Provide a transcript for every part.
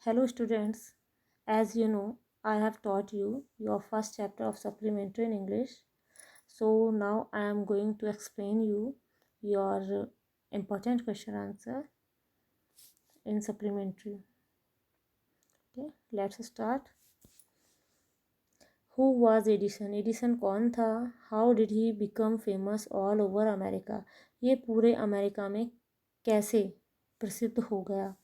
Hello students, as you know, I have taught you your first chapter of supplementary in English. So now I am going to explain you your important question answer in supplementary. Okay, let's start. Who was Edison? Edison कौन था? How did he become famous all over America? ये पूरे America में कैसे प्रसिद्ध हो गया?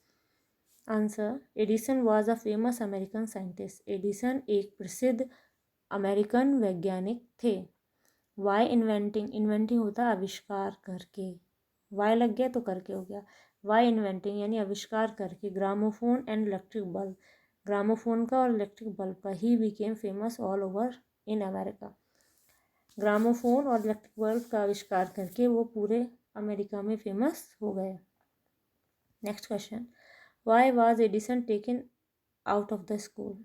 Answer, Edison was a famous American scientist. Edison एक प्रसिद्ध अमेरिकन वैज्ञानिक थे. वाई इन्वेंटिंग, इन्वेंटिंग होता है आविष्कार करके, वाई लग गया तो करके हो गया. वाई इन्वेंटिंग यानी आविष्कार करके gramophone and electric bulb, gramophone का और इलेक्ट्रिक बल्ब का. He became famous all over in America. Gramophone और इलेक्ट्रिक बल्ब का आविष्कार करके वो पूरे अमेरिका में फेमस हो गए. Next question, why was Edison taken out of the school?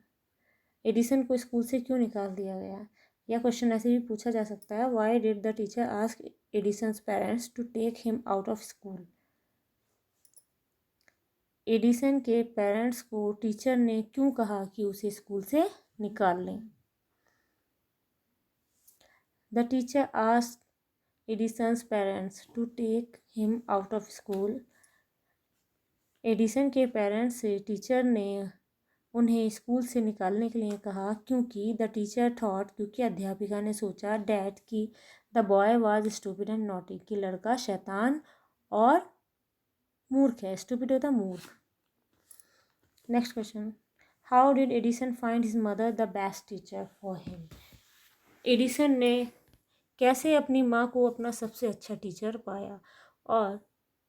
Edison को स्कूल से क्यों निकाल दिया गया? यह क्वेश्चन ऐसे भी पूछा जा सकता है, why did the teacher ask Edison's parents to take him out of school? Edison के पेरेंट्स को टीचर ने क्यों कहा कि उसे स्कूल से निकाल लें? The teacher ask Edison's parents to take him out of school. Edison के पेरेंट्स से टीचर ने उन्हें स्कूल से निकालने के लिए कहा क्योंकि द टीचर थॉट, क्योंकि अध्यापिका ने सोचा, डैट कि the boy was stupid and naughty, कि लड़का शैतान और मूर्ख है. स्टूपिड होता मूर्ख. Next question, how did Edison find his mother the best teacher for him? Edison ने कैसे अपनी माँ को अपना सबसे अच्छा टीचर पाया? और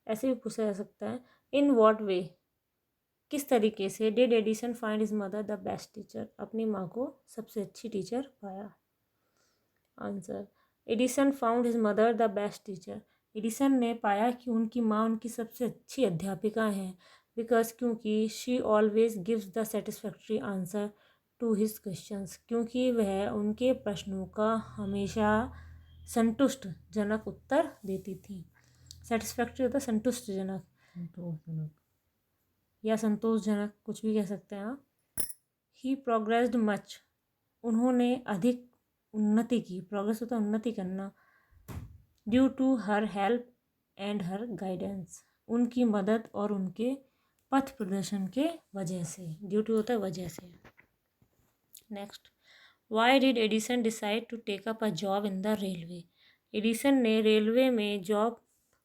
ऐसे भी पूछा जा सकता है, इन वॉट वे, किस तरीके से did Edison find his mother the best teacher, अपनी माँ को सबसे अच्छी टीचर पाया? Answer, Edison found his mother the best teacher. Edison ने पाया कि उनकी माँ उनकी सबसे अच्छी अध्यापिका हैं, बिकॉज क्योंकि she always gives the satisfactory answer to his questions, क्योंकि वह उनके प्रश्नों का हमेशा संतुष्टजनक उत्तर देती थी. सेटिस्फैक्ट्री होता है संतुष्टजनक या संतोषजनक, कुछ भी कह सकते हैं आप. ही प्रोग्रेस्ड मच, उन्होंने अधिक उन्नति की. प्रोग्रेस होता है उन्नति करना. Due to her help and her guidance, उनकी मदद और उनके पथ प्रदर्शन के वजह से. ड्यू टू होता है वजह से. Next, why did Edison decide to take up a job in the railway? Edison ने रेलवे में जॉब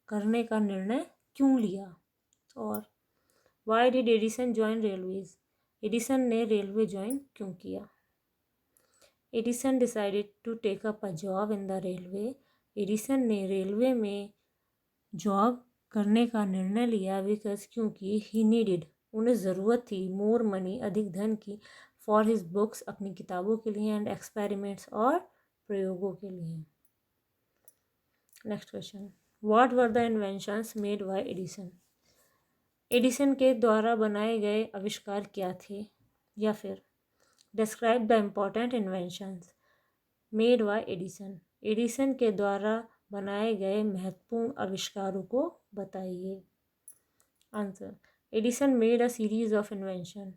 करने का निर्णय क्यों लिया? और why did Edison join railways? Edison ने रेलवे ज्वाइन क्यों किया? Edison decided to take up a job in the railway. Edison ने रेलवे में जॉब करने का निर्णय लिया बिकॉज क्योंकि ही नीडिड, उन्हें ज़रूरत थी, मोर मनी, अधिक धन की, फॉर हिज बुक्स, अपनी किताबों के लिए, एंड एक्सपेरिमेंट्स, और प्रयोगों के लिए. Next question, what were the inventions made by Edison? Edison के द्वारा बनाए गए आविष्कार क्या थे? या फिर describe the important inventions made by Edison. Edison के द्वारा बनाए गए महत्वपूर्ण आविष्कारों को बताइए. Answer, Edison made a series of invention.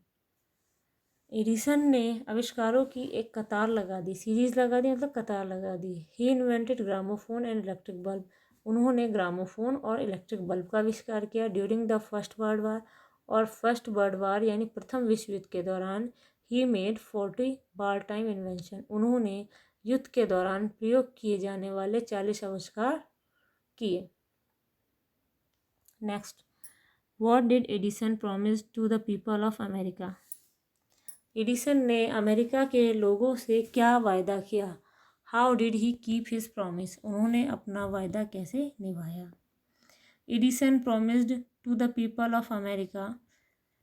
Edison ने आविष्कारों की एक कतार लगा दी. सीरीज लगा दी मतलब कतार लगा दी. He invented gramophone and electric bulb. उन्होंने ग्रामोफोन और इलेक्ट्रिक बल्ब का आविष्कार किया during the first world war. और फर्स्ट वर्ल्ड वार यानी प्रथम विश्व युद्ध के दौरान he made 40 war time invention. उन्होंने युद्ध के दौरान प्रयोग किए जाने वाले 40 आविष्कार किए. Next, what did Edison promise to the people of America? Edison ने अमेरिका के लोगों से क्या वायदा किया? How did he keep his promise? उन्होंने अपना वायदा कैसे निभाया? Edison promised to the people of America.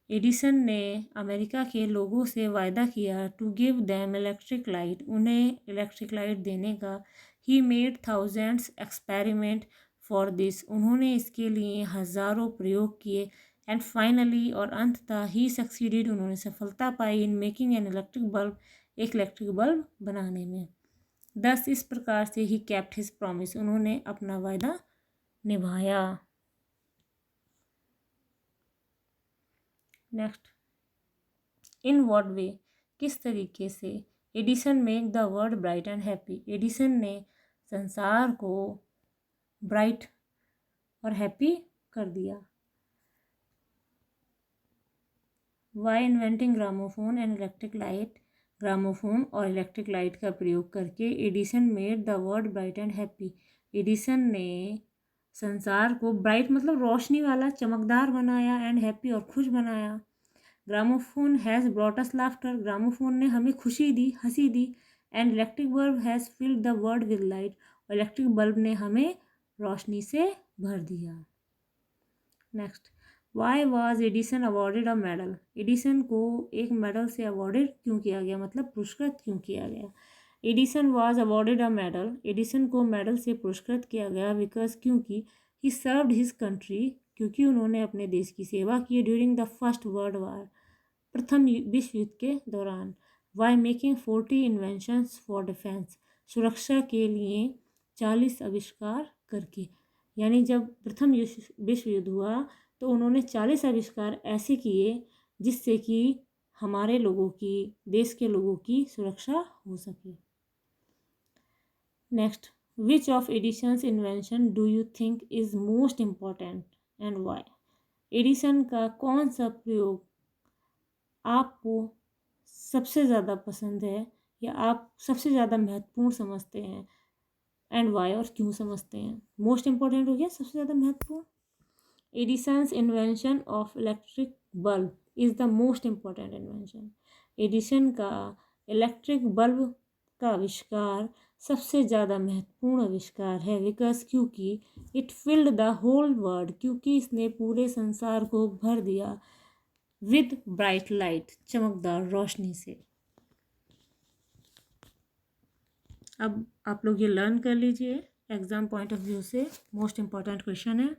Edison ने अमेरिका के लोगों से वायदा किया to give them electric light, उन्हें इलेक्ट्रिक लाइट देने का. He made thousands experiment for this, उन्होंने इसके लिए हज़ारों प्रयोग किए. एंड फाइनली, और अंततः, ही सक्सीडेड, उन्होंने सफलता पाई in making an electric bulb, एक इलेक्ट्रिक बल्ब बनाने में. दस, इस प्रकार से ही कैप्ट हिज प्रॉमिस, उन्होंने अपना वायदा निभाया. नेक्स्ट, इन व्हाट वे, किस तरीके से। Edison make the world bright and happy, Edison ने संसार को ब्राइट और हैप्पी कर दिया। Why inventing gramophone and electric light, gramophone और इलेक्ट्रिक लाइट का प्रयोग करके Edison made the world bright and happy, Edison ने संसार को ब्राइट मतलब रोशनी वाला, चमकदार बनाया, एंड हैप्पी और खुश बनाया। Gramophone has brought us laughter, gramophone ने हमें खुशी दी, हंसी दी। And electric bulb has filled the world with light, और इलेक्ट्रिक बल्ब ने हमें रोशनी से भर दिया। Next, why was Edison awarded a medal, Edison को एक मेडल से अवॉर्डेड क्यों किया गया, मतलब पुरस्कृत क्यों किया गया। Edison was awarded a medal, Edison को मेडल से पुरस्कृत किया गया बिकॉज क्योंकि ही सर्व्ड हिज कंट्री, क्योंकि उन्होंने अपने देश की सेवा की during the first world war, प्रथम विश्व युद्ध के दौरान। By making 40 inventions for defence, सुरक्षा के लिए 40 आविष्कार करके, यानी जब प्रथम विश्व युद्ध हुआ तो उन्होंने 40 आविष्कार ऐसे किए जिससे कि हमारे लोगों की, देश के लोगों की सुरक्षा हो सके। Next, which of Edison's invention do you think is most important and why, Edison का कौन सा प्रयोग आपको सबसे ज़्यादा पसंद है या आप सबसे ज़्यादा महत्वपूर्ण समझते हैं, एंड वाई और क्यों समझते हैं। मोस्ट इम्पॉर्टेंट हो गया, सबसे ज़्यादा महत्वपूर्ण। Edison's invention of electric bulb is the most important invention, Edison का इलेक्ट्रिक बल्ब का आविष्कार सबसे ज़्यादा महत्वपूर्ण आविष्कार है, बिकॉज क्योंकि it filled the whole world, क्योंकि इसने पूरे संसार को भर दिया विद ब्राइट लाइट, चमकदार रोशनी से। अब आप लोग ये लर्न कर लीजिए, एग्जाम पॉइंट ऑफ व्यू से मोस्ट इम्पॉर्टेंट क्वेश्चन है।